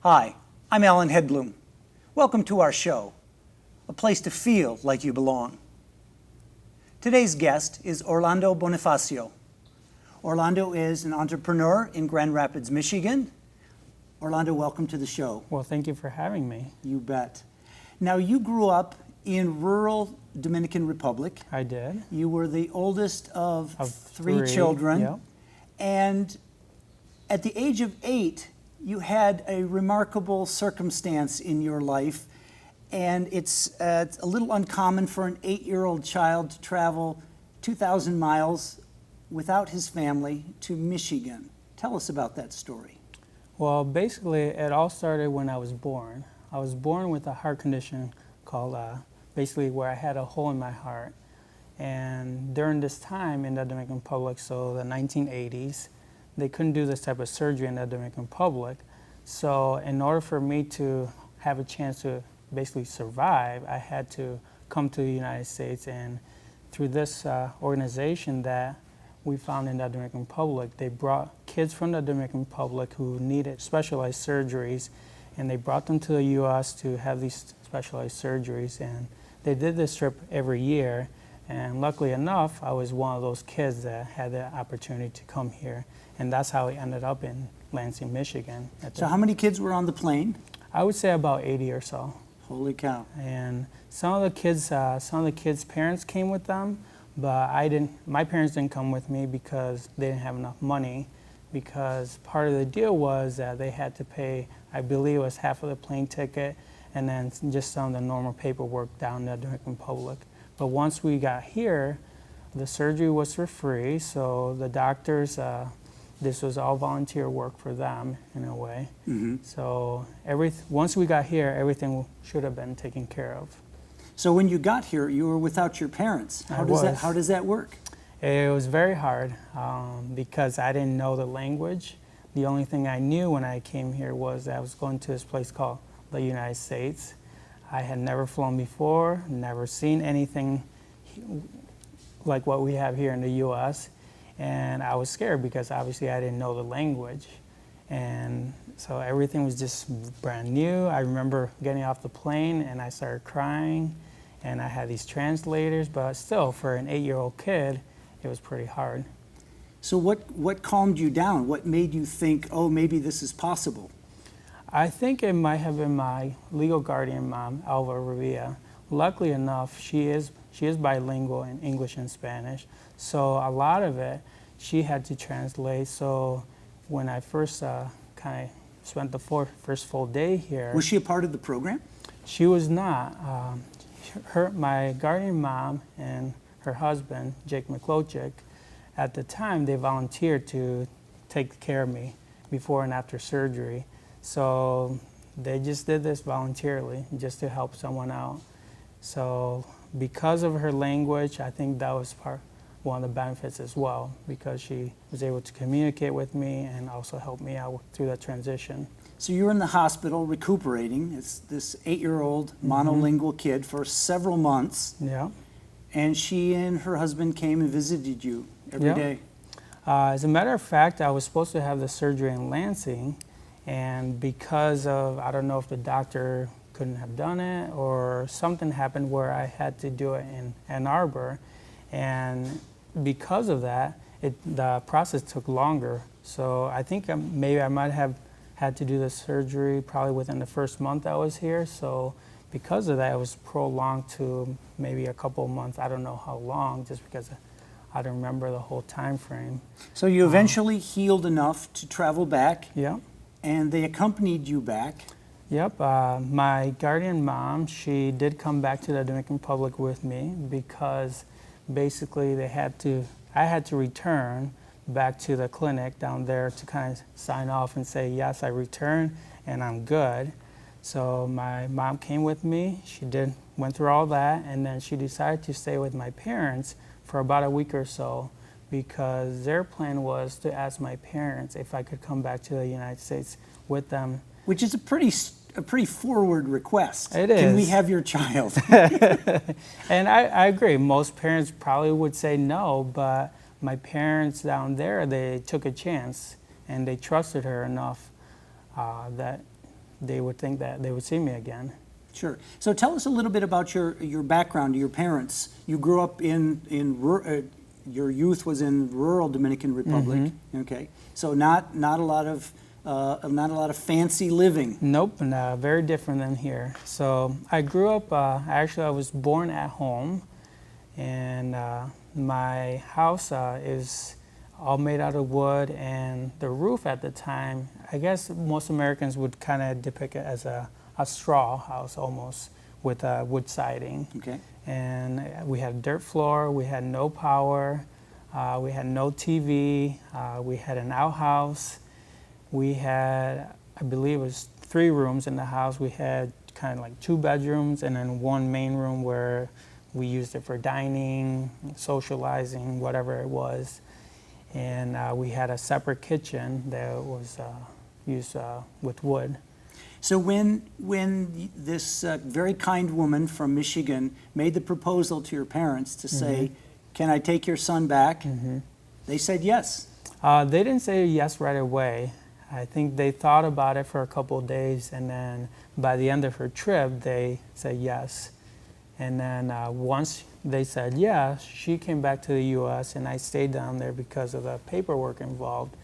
Hi, I'm Alan Hedblum. Welcome to our show, a place to feel like you belong. Today's guest is Orlando Bonifacio. Orlando is an entrepreneur in Grand Rapids, Michigan. Orlando, welcome to the show. Well, thank you for having me. You bet. Now, you grew up in rural Dominican Republic. I did. You were the oldest of three children. Yep. And at the age of 8, you had a remarkable circumstance in your life. And it's a little uncommon for an 8-year-old child to travel 2,000 miles without his family to Michigan. Tell us about that story. Well, basically, it all started when I was born. I was born with a heart condition called, basically where I had a hole in my heart. And during this time in the Dominican Republic, so the 1980s, they couldn't do this type of surgery in the Dominican Republic. So in order for me to have a chance to basically survive, I had to come to the United States, and through this organization that we found in the Dominican Republic, they brought kids from the Dominican Republic who needed specialized surgeries, and they brought them to the U.S. to have these specialized surgeries, and they did this trip every year, and luckily enough, I was one of those kids that had the opportunity to come here, and that's how I ended up in Lansing, Michigan. So how many kids were on the plane? I would say about 80 or so. Holy cow. And some of the kids' parents came with them, but my parents didn't come with me because they didn't have enough money, because part of the deal was that they had to pay, I believe it was half of the plane ticket, and then just some of the normal paperwork down in the Dominican Republic. But once we got here, the surgery was for free, so the doctors, this was all volunteer work for them in a way. Mm-hmm. So once we got here, everything should have been taken care of. So when you got here, you were without your parents. How does that work? It was very hard because I didn't know the language. The only thing I knew when I came here was that I was going to this place called the United States. I had never flown before, never seen anything like what we have here in the U.S., and I was scared because obviously I didn't know the language. And so everything was just brand new. I remember getting off the plane and I started crying, and I had these translators, but still for an 8-year-old kid, it was pretty hard. So what calmed you down? What made you think, oh, maybe this is possible? I think it might have been my legal guardian mom, Alva Revilla. Luckily enough, she is bilingual in English and Spanish, so a lot of it she had to translate. So when I first kind of spent the first full day here. Was she a part of the program? She was not. My guardian mom and her husband, Jake McClochick, at the time they volunteered to take care of me before and after surgery. So they just did this voluntarily just to help someone out. So because of her language, I think that was one of the benefits as well, because she was able to communicate with me and also help me out through that transition. So you were in the hospital recuperating. It's this 8-year-old monolingual kid for several months. Yeah. And she and her husband came and visited you every day. As a matter of fact, I was supposed to have the surgery in Lansing, and because of, I don't know if the doctor couldn't have done it or something happened where I had to do it in Ann Arbor, and because of that, the process took longer. So I think maybe I might have had to do the surgery probably within the first month I was here. So because of that, it was prolonged to maybe a couple of months. I don't know how long, just because I don't remember the whole time frame. So you eventually healed enough to travel back. Yeah. And they accompanied you back. Yep. My guardian mom, she did come back to the Dominican Republic with me because basically I had to return back to the clinic down there to kind of sign off and say, yes, I returned and I'm good. So my mom came with me. She went through all that, and then she decided to stay with my parents for about a week or so, because their plan was to ask my parents if I could come back to the United States with them. Which is a pretty forward request. It is. Can we have your child? And I agree. Most parents probably would say no, but my parents down there, they took a chance and they trusted her enough that they would think that they would see me again. Sure. So tell us a little bit about your background, your parents. You grew up your youth was in rural Dominican Republic. Okay. So not a lot of fancy living. Nope, no, very different than here. So I grew up, actually I was born at home, and my house is all made out of wood, and the roof at the time, I guess most Americans would kind of depict it as a straw house almost, with wood siding. Okay. And we had dirt floor, we had no power, we had no TV, we had an outhouse. We had, I believe it was 3 rooms in the house. We had kind of like 2 bedrooms and then 1 main room where we used it for dining, socializing, whatever it was. And we had a separate kitchen that was used with wood. So when this very kind woman from Michigan made the proposal to your parents to say, "Can I take your son back?" They said yes. They didn't say yes right away. I think they thought about it for a couple of days, and then by the end of her trip, they said yes. And then once they said yes, she came back to the U.S., and I stayed down there because of the paperwork involved.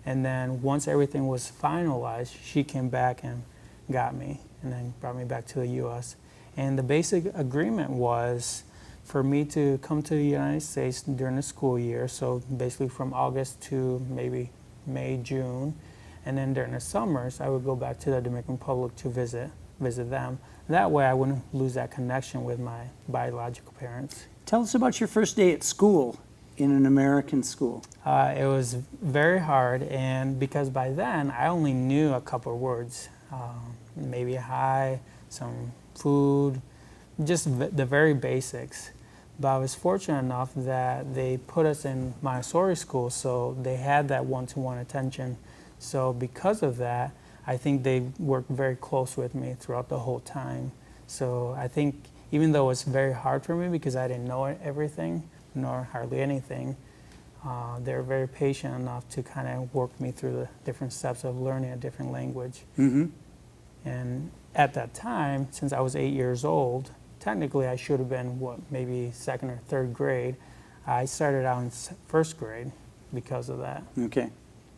And then once everything was finalized, she came back and got me, and then brought me back to the U.S. And the basic agreement was for me to come to the United States during the school year, so basically from August to maybe May, June. And then during the summers, I would go back to the Dominican Republic to visit them. That way I wouldn't lose that connection with my biological parents. Tell us about your first day at school in an American school. It was very hard, and because by then I only knew a couple of words, maybe hi, some food, just the very basics. But I was fortunate enough that they put us in Montessori school, so they had that one-to-one attention. So because of that, I think they worked very close with me throughout the whole time. So I think even though it was very hard for me because I didn't know everything, nor hardly anything, they were very patient enough to kind of work me through the different steps of learning a different language. And at that time, since I was 8 years old, technically I should have been, maybe 2nd or 3rd grade. I started out in 1st grade because of that. Okay.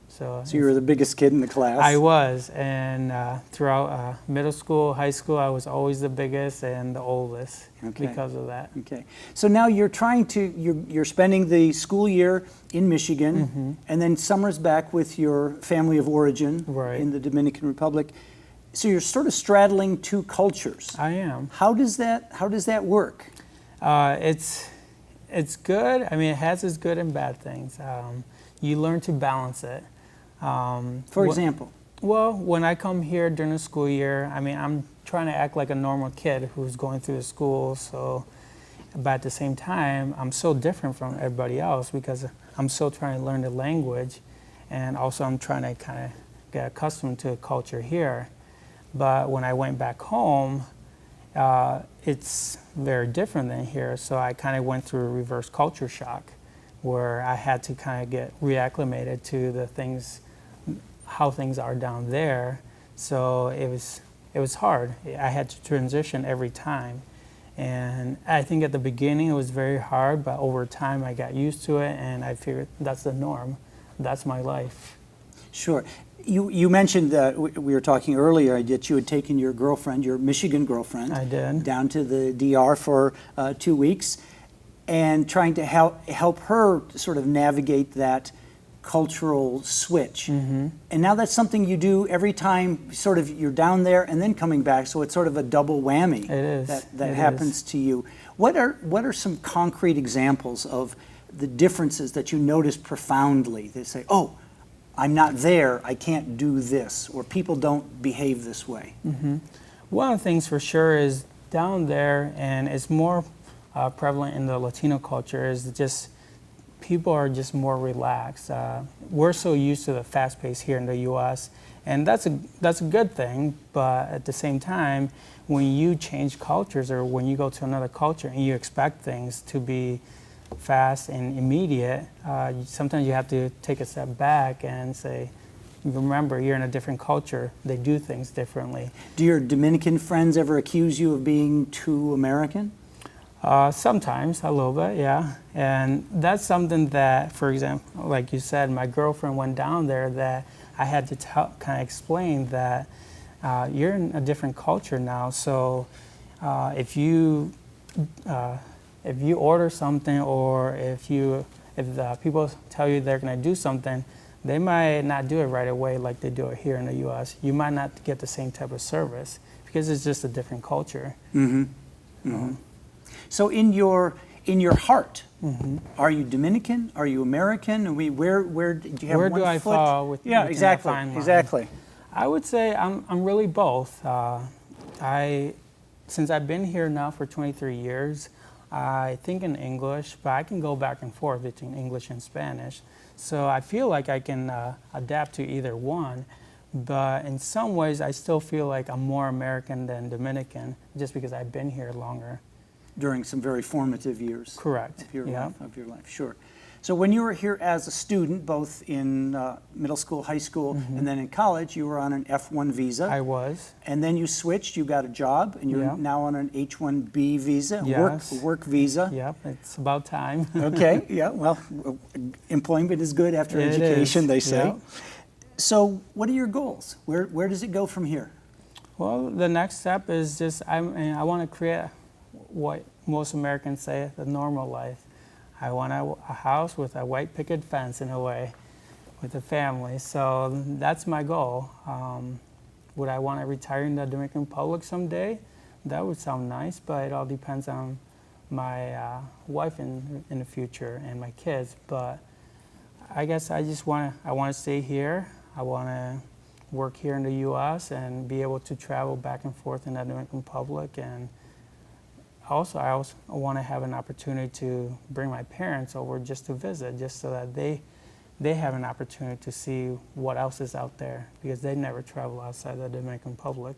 So you were the biggest kid in the class? I was, and throughout middle school, high school, I was always the biggest and the oldest because of that. Okay. So now you're spending the school year in Michigan, and then summers back with your family of origin in the Dominican Republic. So you're sort of straddling 2 cultures. I am. How does that work? It's good. I mean, it has its good and bad things. You learn to balance it. For example? Well, when I come here during the school year, I mean, I'm trying to act like a normal kid who's going through the school. So, but at the same time, I'm so different from everybody else because I'm still trying to learn the language, and also I'm trying to kind of get accustomed to the culture here. But when I went back home, it's very different than here. So I kind of went through a reverse culture shock, where I had to kind of get reacclimated to the things, how things are down there. So it was hard. I had to transition every time. And I think at the beginning it was very hard, but over time I got used to it, and I figured that's the norm. That's my life. Sure. You mentioned that we were talking earlier that you had taken your girlfriend, your Michigan girlfriend, I did. down to the DR for 2 weeks, and trying to help her sort of navigate that cultural switch. And now that's something you do every time sort of you're down there and then coming back, so it's sort of a double whammy. It is. That happens to you. What are some concrete examples of the differences that you notice profoundly? They say, oh, I'm not there, I can't do this, or people don't behave this way. One of the things for sure is down there, and it's more prevalent in the Latino culture, is just people are just more relaxed. We're so used to the fast pace here in the U.S., and that's a good thing. But at the same time, when you change cultures or when you go to another culture and you expect things to be fast and immediate, sometimes you have to take a step back and say, remember, you're in a different culture. They do things differently. Do your Dominican friends ever accuse you of being too American? Sometimes, a little bit, yeah. And that's something that, for example, like you said, my girlfriend went down there that I had to kind of explain that you're in a different culture now. So if you order something, or if the people tell you they're going to do something, they might not do it right away like they do it here in the U.S. You might not get the same type of service because it's just a different culture. Mm-hmm. Mm-hmm. So in your heart, Mm-hmm. are you Dominican? Are you American? I mean, where do you have Where one do I foot? fall with? Yeah, within that exactly, fine line? exactly. I would say I'm really both. Since I've been here now for 23 years, I think in English, but I can go back and forth between English and Spanish. So I feel like I can adapt to either one. But in some ways, I still feel like I'm more American than Dominican, just because I've been here longer. During some very formative years. Correct. Of your Yeah. life, of your life, sure. So when you were here as a student, both in middle school, high school, and then in college, you were on an F1 visa. I was. And then you switched, you got a job, and you're Yeah. now on an H-1B visa, Yes. work visa. Yep, it's about time. Okay, yeah, well, employment is good after It education, is, they say. yeah. So what are your goals? Where does it go from here? Well, the next step is just I want to create what most Americans say the normal life. I want a house with a white picket fence, in a way, with a family. So that's my goal. Would I want to retire in the Dominican Republic someday? That would sound nice, but it all depends on my wife in the future and my kids. But I guess I want to stay here. I want to work here in the U.S. and be able to travel back and forth in the Dominican Republic. And also, I want to have an opportunity to bring my parents over just to visit, just so that they have an opportunity to see what else is out there, because they never travel outside the Dominican Republic.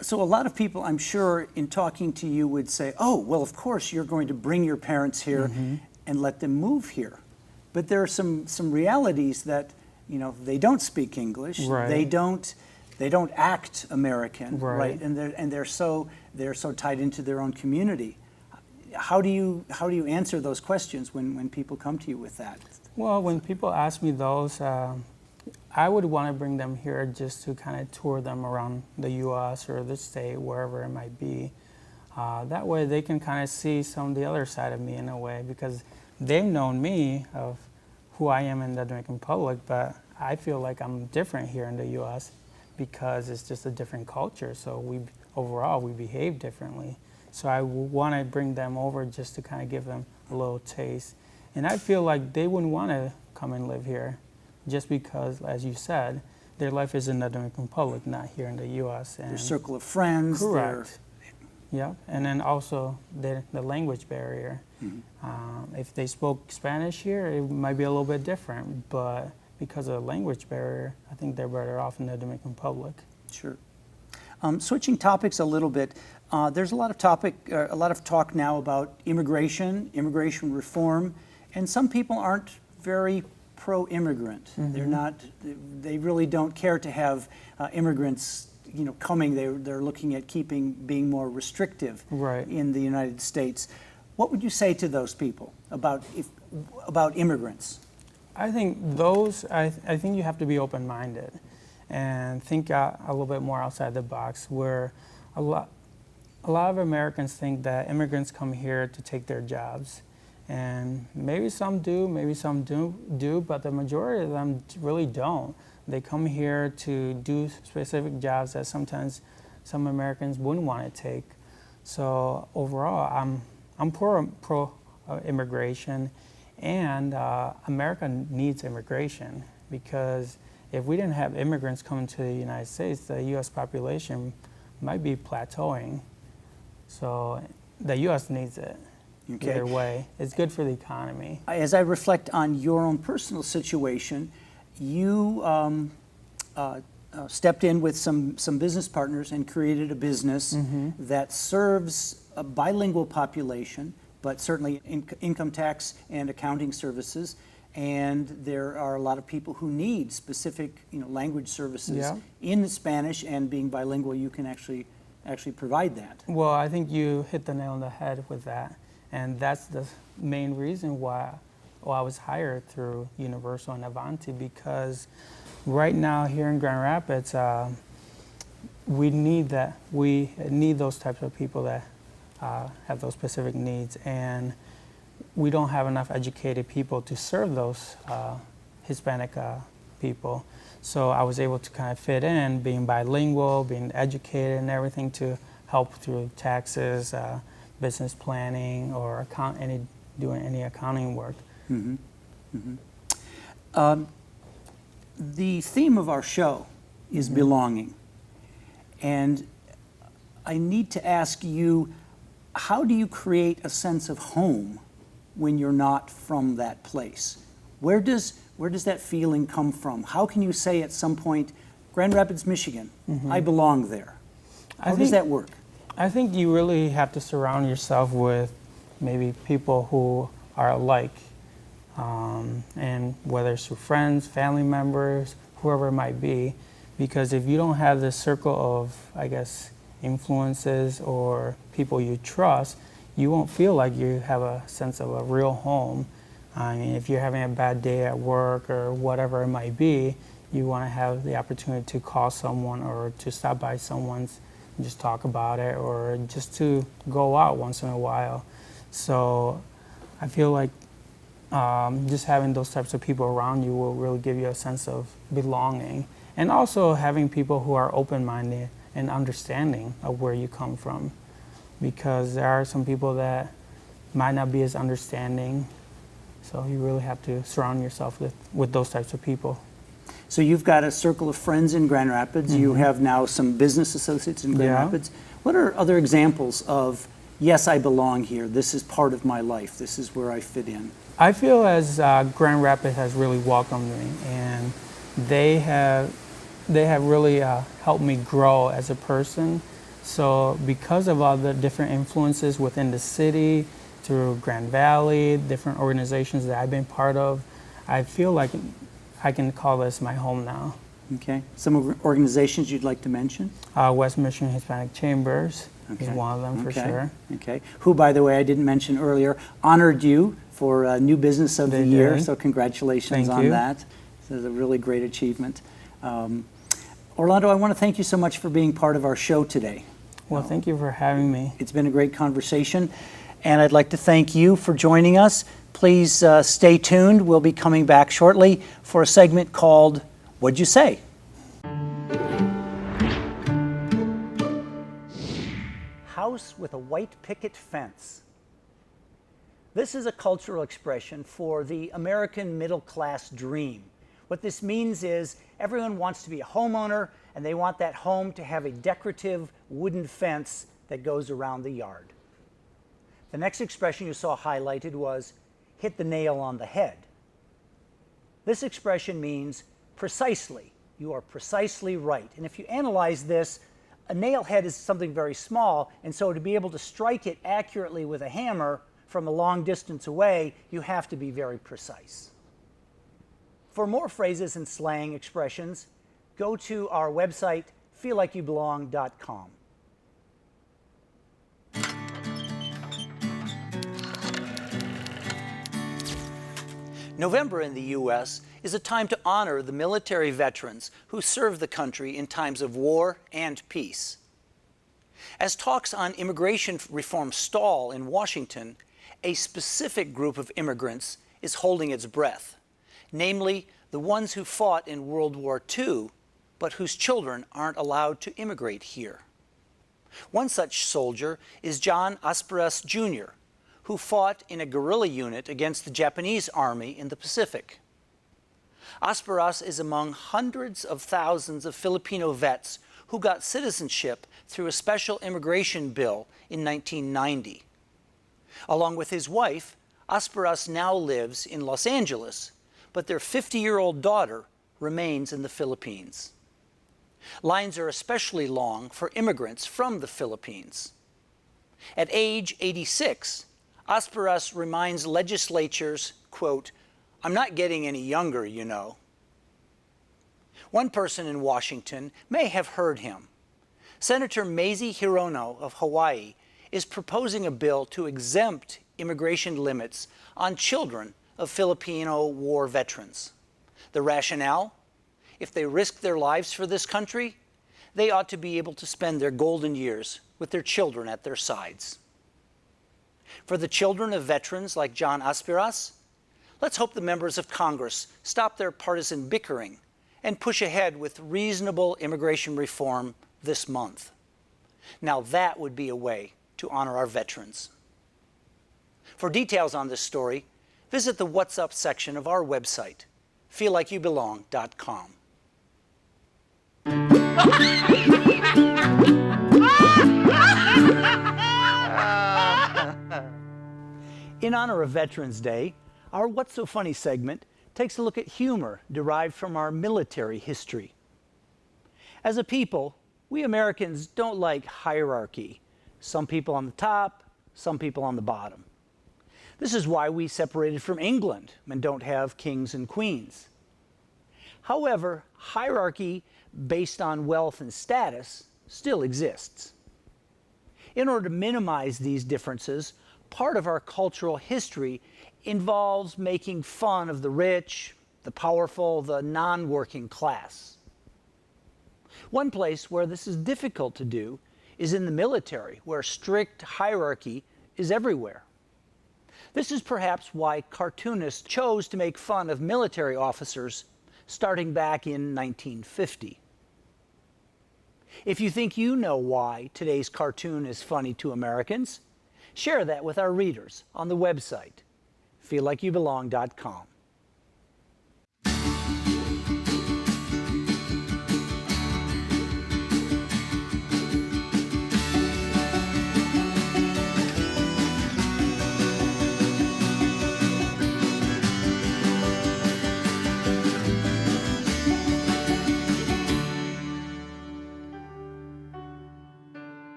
So a lot of people, I'm sure, in talking to you would say, oh, well, of course, you're going to bring your parents here and let them move here. But there are some realities that, you know, they don't speak English. Right. They don't act American, Right. And they're so tied into their own community. How do you answer those questions when people come to you with that? Well, when people ask me those, I would want to bring them here just to kind of tour them around the U.S. or the state, wherever it might be. That way they can kind of see some of the other side of me in a way, because they've known me of who I am in the Dominican Republic, but I feel like I'm different here in the U.S. because it's just a different culture. So overall we behave differently. So I want to bring them over just to kind of give them a little taste. And I feel like they wouldn't want to come and live here just because, as you said, their life is in the Dominican Republic, not here in the U.S. And Their circle of friends. correct. Yeah, and then also the language barrier. If they spoke Spanish here, it might be a little bit different, but because of the language barrier, I think they're better off in the Dominican Republic. Sure. Switching topics a little bit, there's a lot of talk now about immigration reform, and some people aren't very pro-immigrant. They really don't care to have immigrants, you know, coming. They're looking at being more restrictive Right. in the United States. What would you say to those people about immigrants? I think I think you have to be open-minded and think a little bit more outside the box, where a lot of Americans think that immigrants come here to take their jobs. And maybe some do, but the majority of them really don't. They come here to do specific jobs that sometimes some Americans wouldn't want to take. So overall, I'm pro immigration, and America needs immigration, because if we didn't have immigrants coming to the United States, the U.S. population might be plateauing. So the U.S. needs it. Okay. Either way, it's good for the economy. As I reflect on your own personal situation, you stepped in with some business partners and created a business that serves a bilingual population, but certainly income tax and accounting services. and there are a lot of people who need specific, language services Yeah. in Spanish, and being bilingual, you can actually provide that. Well, I think you hit the nail on the head with that. And that's the main reason why I was hired through Universal and Avanti, because right now here in Grand Rapids, we need that. We need those types of people that have those specific needs. And we don't have enough educated people to serve those Hispanic people. So I was able to kind of fit in, being bilingual, being educated and everything, to help through taxes, business planning, or doing any accounting work. Mm-hmm. Mm-hmm. The theme of our show is belonging. And I need to ask you, how do you create a sense of home when you're not from that place? Where does that feeling come from? How can you say at some point, Grand Rapids, Michigan, I belong there? How does that work? I think you really have to surround yourself with maybe people who are alike, and whether it's your friends, family members, whoever it might be, because if you don't have this circle of, I guess, influences or people you trust, you won't feel like you have a sense of a real home. I mean, if you're having a bad day at work or whatever it might be, you want to have the opportunity to call someone or to stop by someone's and just talk about it, or just to go out once in a while. So I feel like just having those types of people around you will really give you a sense of belonging. And also having people who are open-minded and understanding of where you come from. Because there are some people that might not be as understanding. So you really have to surround yourself with those types of people. So you've got a circle of friends in Grand Rapids. You have now some business associates in Grand Rapids. What are other examples of, yes, I belong here, this is part of my life, this is where I fit in? I feel as Grand Rapids has really welcomed me, and they have really helped me grow as a person. So because of all the different influences within the city, through Grand Valley, different organizations that I've been part of, I feel like I can call this my home now. Okay. Some organizations you'd like to mention? West Michigan Hispanic Chambers is one of them for sure. Okay. Who, by the way, I didn't mention earlier, honored you for New Business of the Year. So congratulations on that. It's a really great achievement. Orlando, I want to thank you so much for being part of our show today. Well, thank you for having me. It's been a great conversation, and I'd like to thank you for joining us. Please stay tuned. We'll be coming back shortly for a segment called What'd You Say? House with a white picket fence. This is a cultural expression for the American middle-class dream. What this means is everyone wants to be a homeowner, and they want that home to have a decorative wooden fence that goes around the yard. The next expression you saw highlighted was hit the nail on the head. This expression means precisely. You are precisely right. And if you analyze this, a nail head is something very small, and so to be able to strike it accurately with a hammer from a long distance away, you have to be very precise. For more phrases and slang expressions, go to our website, feellikeyouBelong.com. November in the U.S. is a time to honor the military veterans who served the country in times of war and peace. As talks on immigration reform stall in Washington, a specific group of immigrants is holding its breath, namely the ones who fought in World War II, but whose children aren't allowed to immigrate here. One such soldier is John Asparas Jr., who fought in a guerrilla unit against the Japanese army in the Pacific. Asparas is among hundreds of thousands of Filipino vets who got citizenship through a special immigration bill in 1990. Along with his wife, Asparas now lives in Los Angeles, but their 50-year-old daughter remains in the Philippines. Lines are especially long for immigrants from the Philippines. At age 86, Asparas reminds legislatures, quote, I'm not getting any younger, you know. One person in Washington may have heard him. Senator Mazie Hirono of Hawaii is proposing a bill to exempt immigration limits on children of Filipino war veterans. The rationale? If they risk their lives for this country, they ought to be able to spend their golden years with their children at their sides. For the children of veterans like John Aspiras, let's hope the members of Congress stop their partisan bickering and push ahead with reasonable immigration reform this month. Now that would be a way to honor our veterans. For details on this story, visit the What's Up section of our website, feellikeyouBelong.com. In honor of Veterans Day, our What's So Funny segment takes a look at humor derived from our military history. As a people, we Americans don't like hierarchy. Some people on the top, some people on the bottom. This is why we separated from England and don't have kings and queens. However, hierarchy based on wealth and status still exists. In order to minimize these differences, part of our cultural history involves making fun of the rich, the powerful, the non-working class. One place where this is difficult to do is in the military, where strict hierarchy is everywhere. This is perhaps why cartoonists chose to make fun of military officers starting back in 1950. If you think you know why today's cartoon is funny to Americans, share that with our readers on the website, feellikeyouBelong.com.